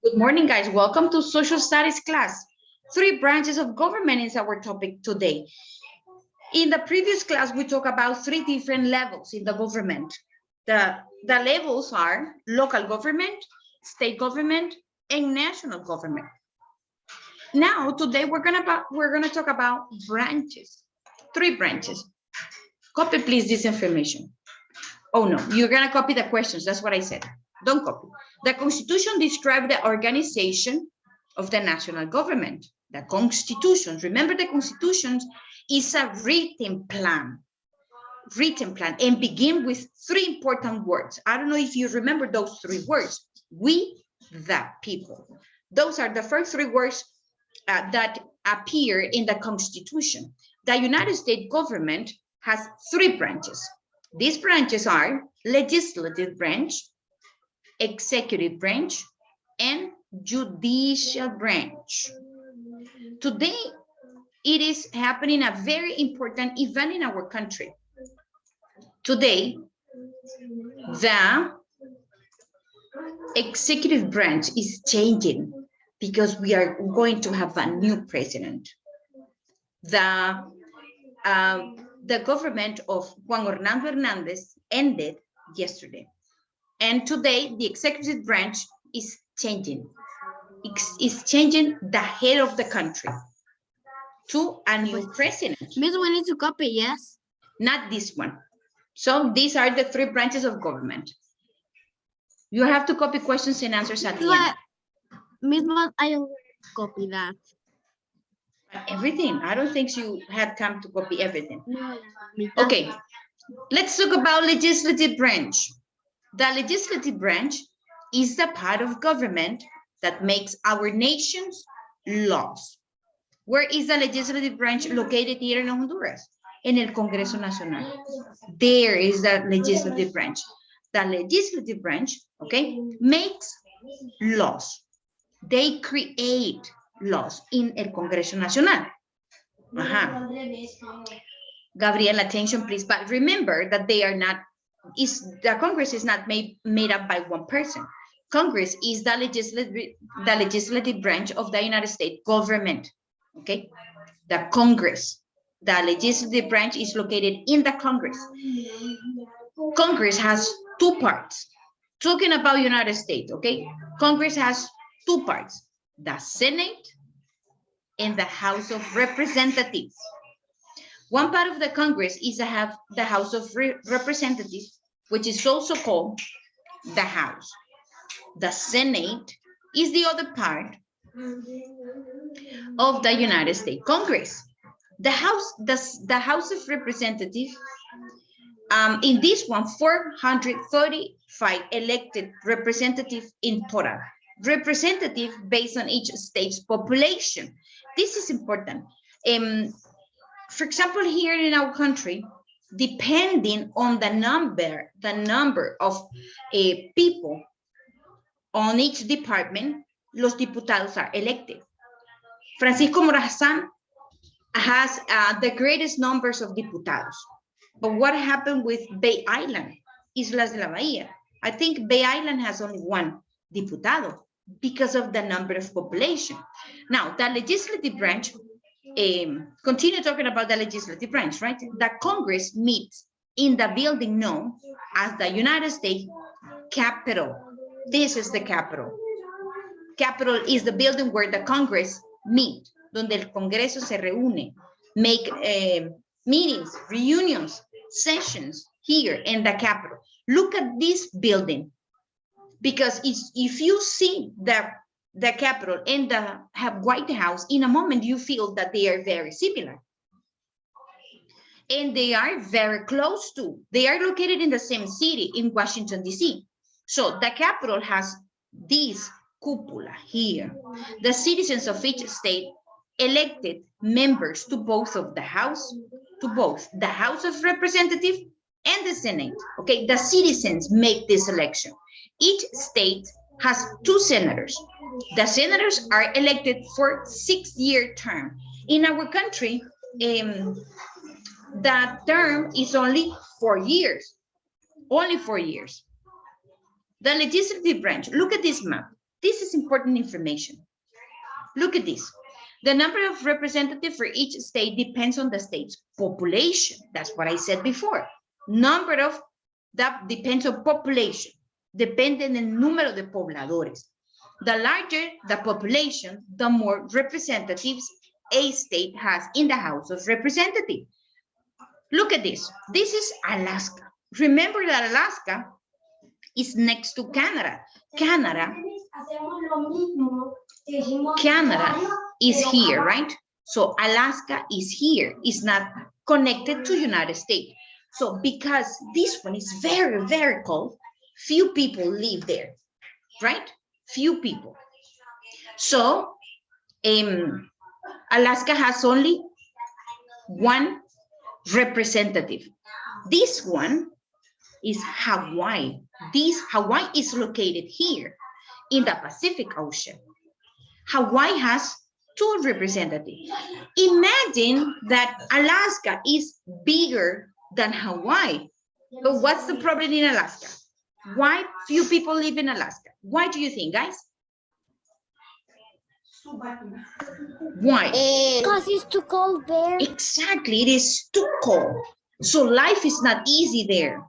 Good morning, guys. Welcome to Social Studies class. Three branches of government is our topic today. In the previous class, we talked about three different levels in the government. The levels are local government, state government, and national government. Now, today we're gonna talk about branches, three branches. Copy, please, this information. Oh no, you're gonna copy the questions. That's what I said. Don't copy. The Constitution describes the organization of the national government. The Constitution, remember the Constitution is a written plan, and begin with three important words. I don't know if you remember those three words. We, the people. Those are the first three words that appear in the Constitution. The United States government has three branches. These branches are legislative branch, executive branch, and judicial branch. Today, it is happening a very important event in our country. Today, the executive branch is changing because we are going to have a new president. The government of Juan Orlando Hernandez ended yesterday. And today, the executive branch is changing. It's changing the head of the country to a new president. Miss, we need to copy, yes? Not this one. So these are the three branches of government. You have to copy questions and answers at the end. Miss, but I already copy that. Everything. I don't think you had time to copy everything. No, okay, let's talk about legislative branch. The legislative branch is the part of government that makes our nation's laws. Where is the legislative branch located here in Honduras? En el Congreso Nacional. There is the legislative branch. The legislative branch, okay, makes laws. They create laws in el Congreso Nacional. Gabriel, attention, please. But remember that they are not, the Congress is not made up by one person. Congress is the legislative branch of the United States government. Okay, the Congress, the legislative branch is located in the Congress. Congress has two parts. Talking about United States, okay, Congress has two parts, the Senate and the House of Representatives. One part of the Congress is the House of Representatives, which is also called the House. The Senate is the other part of the United States Congress. The House of Representatives, in this one, 435 elected representatives in total. Representative based on each state's population. This is important. For example, here in our country, depending on the number of people on each department, los diputados are elected. Francisco Morazán has the greatest numbers of diputados. But what happened with Bay Island, Islas de la Bahía? I think Bay Island has only one diputado because of the number of population. Now, the legislative branch, continue talking about the legislative branch, right? The Congress meets in the building known as the United States Capitol. This is the Capitol. Capitol is the building where the Congress meet, donde el Congreso se reúne, make meetings, reunions, sessions here in the Capitol. Look at this building, because if you see the Capitol and the White House, in a moment you feel that they are very similar. And they are very close to, they are located in the same city in Washington, D.C. So the Capitol has this cupola here. The citizens of each state elected members to both of the House, the House of Representatives and the Senate. Okay, the citizens make this election. Each state has two senators. The senators are elected for 6-year term. In our country, that term is only 4 years. Only 4 years. The legislative branch, look at this map. This is important information. Look at this. The number of representatives for each state depends on the state's population. That's what I said before. Number of, that depends on population. Depende en el número de pobladores. The larger the population, the more representatives a state has in the House of Representatives. Look at this. This is Alaska. Remember that Alaska is next to Canada. Canada is here, right? So Alaska is here. It's not connected to United States. So because this one is very, very cold, few people live there, right? Few people. So Alaska has only one representative. This one is Hawaii. This Hawaii is located here in the Pacific Ocean. Hawaii has 2 representatives. Imagine that Alaska is bigger than Hawaii. But what's the problem in Alaska? Why few people live in Alaska? Why do you think, guys? Why? Because it's too cold there. Exactly, it is too cold. So life is not easy there.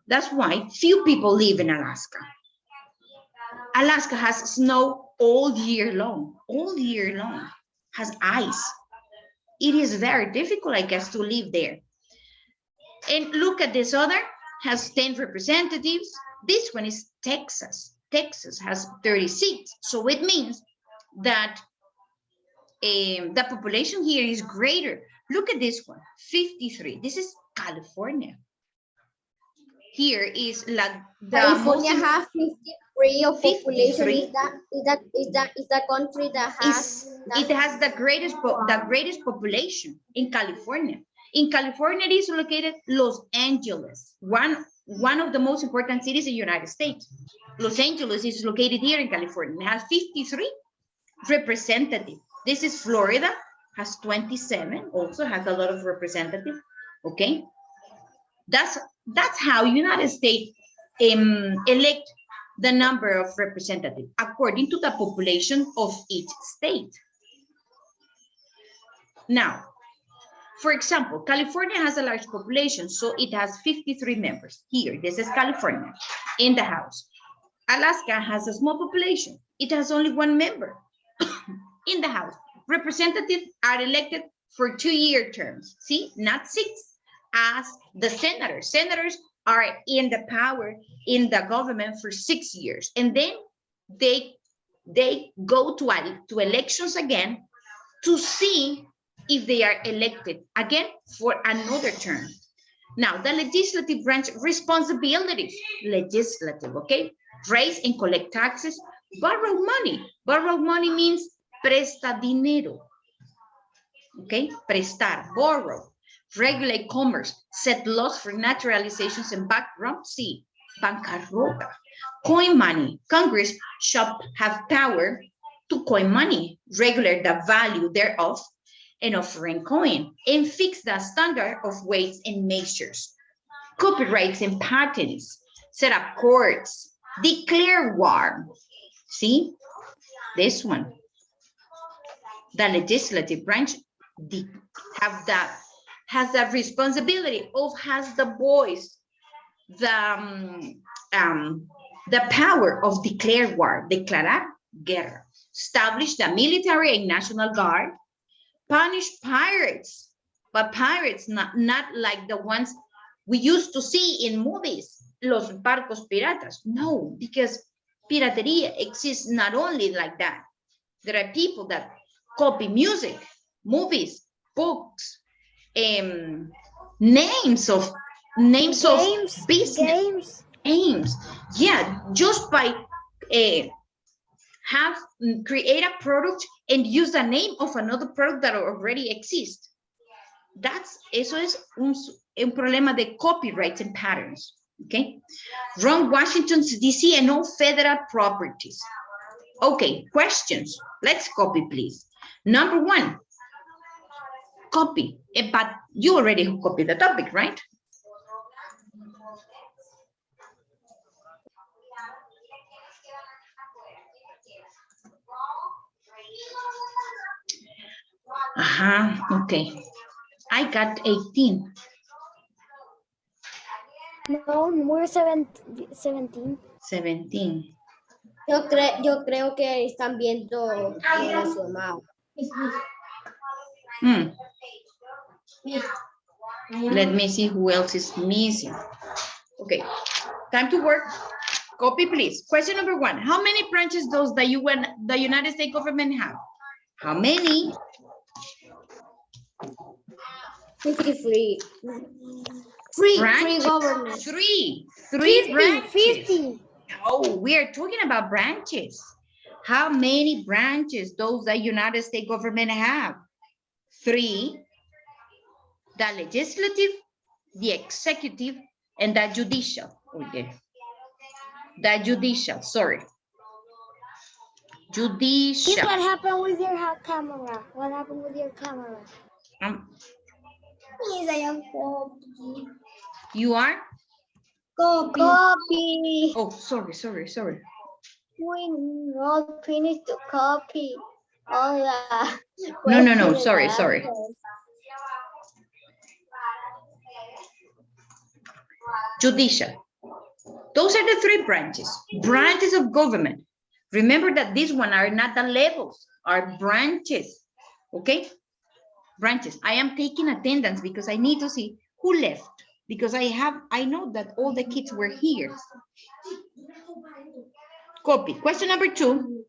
That's why few people live in Alaska. Alaska has snow all year long, has ice. It is very difficult, I guess, to live there. And look at this other, has 10 representatives. This one is Texas. Texas has 36. So it means that the population here is greater. Look at this one, 53. This is California. Here is California has 53 of 53. population. Is the country that has it has the greatest population in California. In California, it is located Los Angeles, one of the most important cities in the United States. Los Angeles is located here in California. It has 53 representatives. This is Florida, has 27, also has a lot of representatives. Okay, that's how United States elect the number of representatives according to the population of each state. Now, for example, California has a large population, so it has 53 members. Here, this is California in the House. Alaska has a small population. It has only 1 member in the House. Representatives are elected for 2-year terms. See, not 6, as the senators. Senators are in the power in the government for 6 years, and then they go to elections again to see if they are elected again for another term. Now, the legislative branch responsibilities, legislative, okay? Raise and collect taxes, borrow money. Borrow money means presta dinero, okay? Prestar, borrow. Regulate commerce, set laws for naturalizations and bankruptcy, bancarrota. Coin money. Congress shall have power to coin money, regulate the value thereof and of foreign coin, and fix the standard of weights and measures. Copyrights and patents, set up courts, declare war. See, this one. The legislative branch has the responsibility of, has the voice, the power of declare war, declarar guerra, establish the military and national guard, punish pirates, but pirates not like the ones we used to see in movies, los barcos piratas. No, because pirateria exists not only like that. There are people that copy music, movies, books, names of business, games. Yeah, just by create a product and use the name of another product that already exists. Eso es un problema de copyrights and patterns. Okay, wrong Washington DC and all federal properties. Okay, questions. Let's copy, please. Number 1, copy. But you already copied the topic, right? Okay. I got 18. No, we're 17. 17. Yo creo que están viendo su amado. Let me see who else is missing. Okay, time to work. Copy, please. Question number 1. How many branches does the United States government have? How many? 53. Free government. Three 50, branches. 50. Oh, we are talking about branches. How many branches does the United States government have? 3. The legislative, the executive, and the judicial. Okay. The judicial, sorry. Judicial. Guess what happened with your camera? What happened with your camera? You are? Copy. Oh, sorry. We not finished to copy all the No, sorry. Judicial. Those are the 3 branches of government. Remember that these one are not the levels, are branches, okay? Branches. I am taking attendance because I need to see who left, because I know that all the kids were here. Copy. Question number 2.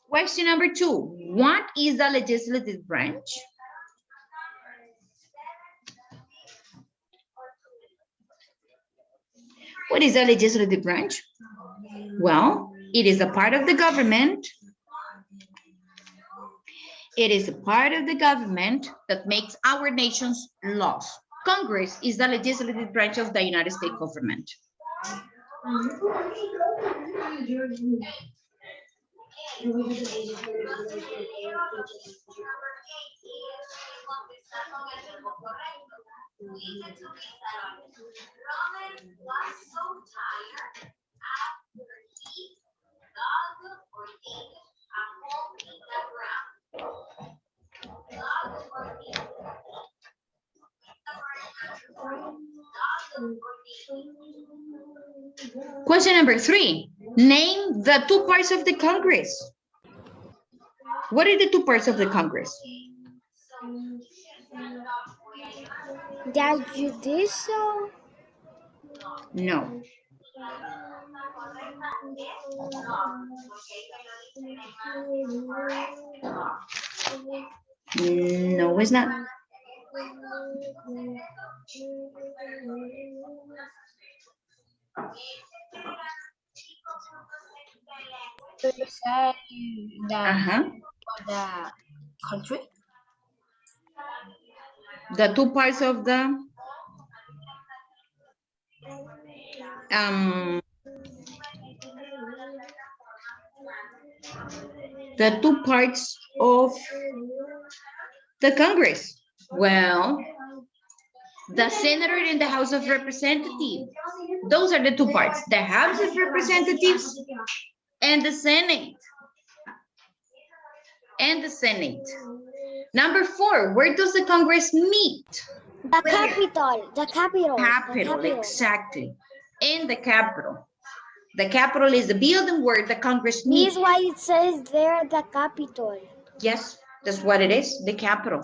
Question number 2. What is the legislative branch? What is the legislative branch? Well, it is a part of the government. It is a part of the government that makes our nation's laws. Congress is the legislative branch of the United States government. Question number 3. Name the 2 parts of the Congress. What are the 2 parts of the Congress? The judicial? No. No, it's not. The country. The 2 parts of the Congress. Well, the senator in the House of Representatives. Those are the 2 parts. The House of Representatives and the Senate. Number 4, where does the Congress meet? The capital. The capital. Capital, exactly. In the capital. The capital is the building where the Congress meets. This is why it says there the capital. Yes, that's what it is, the capital.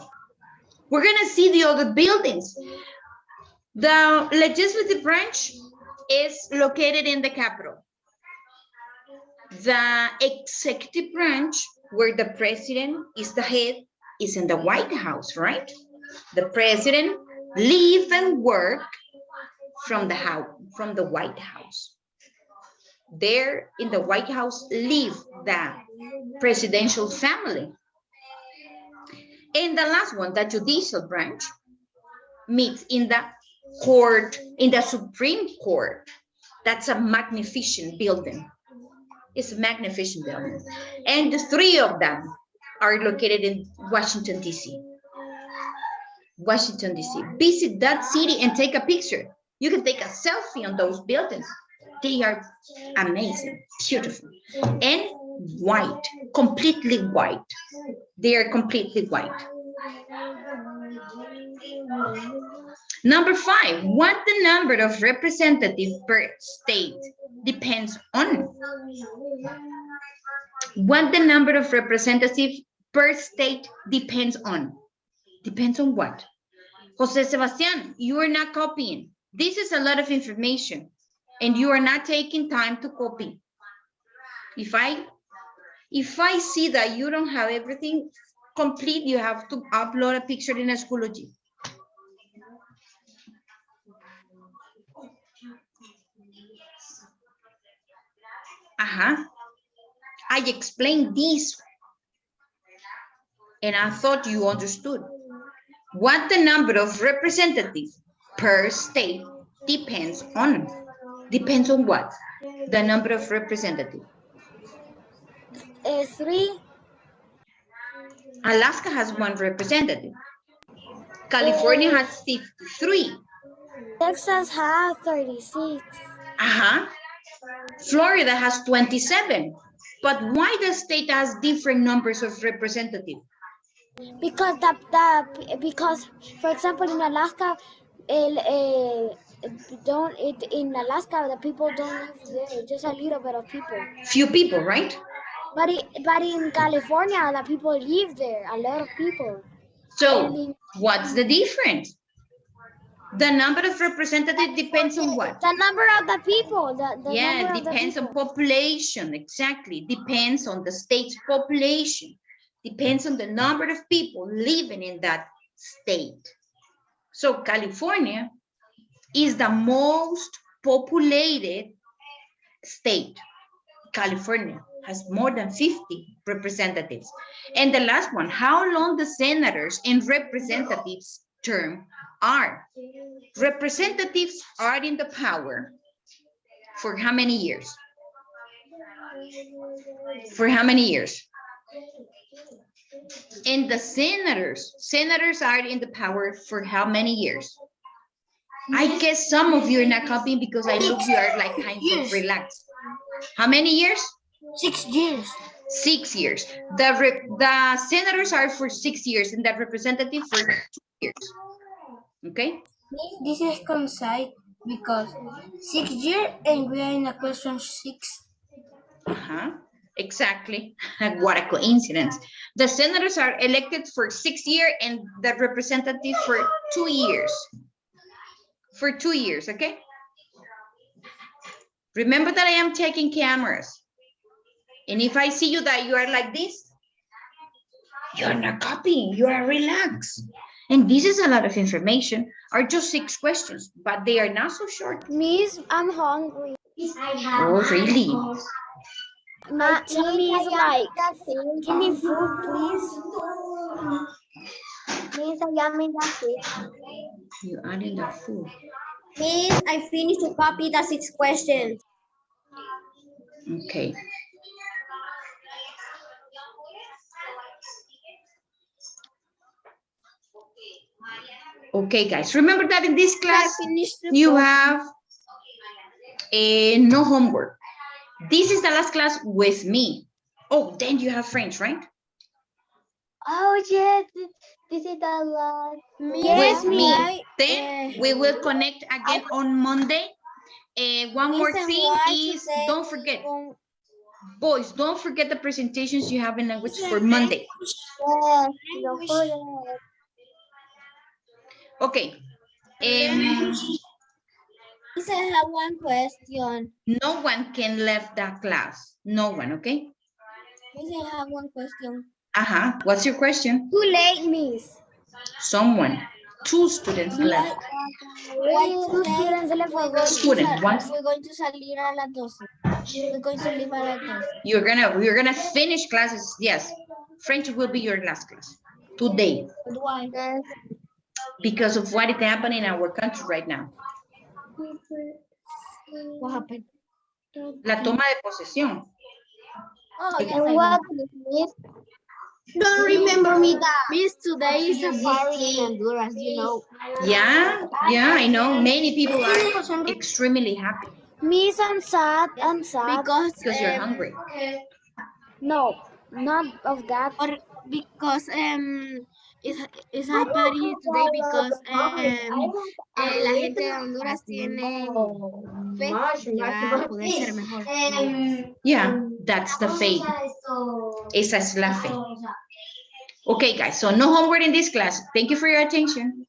We're gonna see the other buildings. The legislative branch is located in the capital. The executive branch, where the president is the head, is in the White House, right? The president live and work from the White House. There in the White House live the presidential family. And the last one, the judicial branch, meets in the court, in the Supreme Court. That's a magnificent building. It's a magnificent building. And the 3 of them are located in Washington, D.C. Washington, D.C. Visit that city and take a picture. You can take a selfie on those buildings. They are amazing, beautiful. And white, completely white. They are completely white. Number 5, what the number of representatives per state depends on? What the number of representatives per state depends on? Depends on what? Jose Sebastian, you are not copying. This is a lot of information and you are not taking time to copy. If I see that you don't have everything complete, you have to upload a picture in Schoology. I explained this and I thought you understood. What the number of representatives per state depends on. Depends on what? The number of representatives. 3. Alaska has 1 representative. California has 53. Texas has 36. Florida has 27. But why the state has different numbers of representatives? Because because for example in Alaska, in Alaska the people don't live there, just a little bit of people. Few people, right? But in California the people live there, a lot of people. So what's the difference? The number of representatives depends on what? The number of the people. Yeah, it depends on population, exactly. Depends on the state's population. Depends on the number of people living in that state. So California is the most populated state. California has more than 50 representatives. And the last one, how long the senators and representatives term are. Representatives are in the power for how many years? For how many years? And the senators are in the power for how many years? I guess some of you are not copying because I look you are like kind of relaxed. How many years? 6 years. 6 years. The senators are for 6 years and the representative for 2 years. Okay? This is concise because 6 years and we are in a question 6. Exactly. What a coincidence. The senators are elected for 6 years and the representative for 2 years. For 2 years, okay? Remember that I am taking cameras. And if I see you that you are like this, you're not copying, you are relaxed. And this is a lot of information, are just 6 questions, but they are not so short. Miss, I'm hungry. Oh, really? My tummy is like, give me food, please. Miss, I am in the food. You are in the food. Miss, I finished to copy the 6 questions. Okay. Okay, guys, remember that in this class, you have no homework. This is the last class with me. Oh, then you have French, right? Oh, yes, this is the last. Yes, with me. Then we will connect again on Monday. One more thing is, don't forget, boys, don't forget the presentations you have in language for Monday. Yes, don't forget. Okay. I have one question. No one can leave that class. No one, okay? I have one question. What's your question? Too late, Miss. Someone. 2 students left. Two students left for work. Student, one. We're going to salir a las 12. We're going to leave a las 12. You're gonna finish classes. Yes. French will be your last class today. But why? Because of what is happening in our country right now. What happened? La toma de posesión. Oh, yes, And I what, know. Miss? Don't remember me that. Miss, today is a party in Honduras, you know. Yeah, I know. Many people are extremely happy Miss, I'm sad. Because because you're hungry. No, none of that. Or because it's a party today because la gente de Honduras tiene fe que va a poder ser mejor. Yeah, that's the faith. Esa es la fe. Okay, guys, so no homework in this class. Thank you for your attention.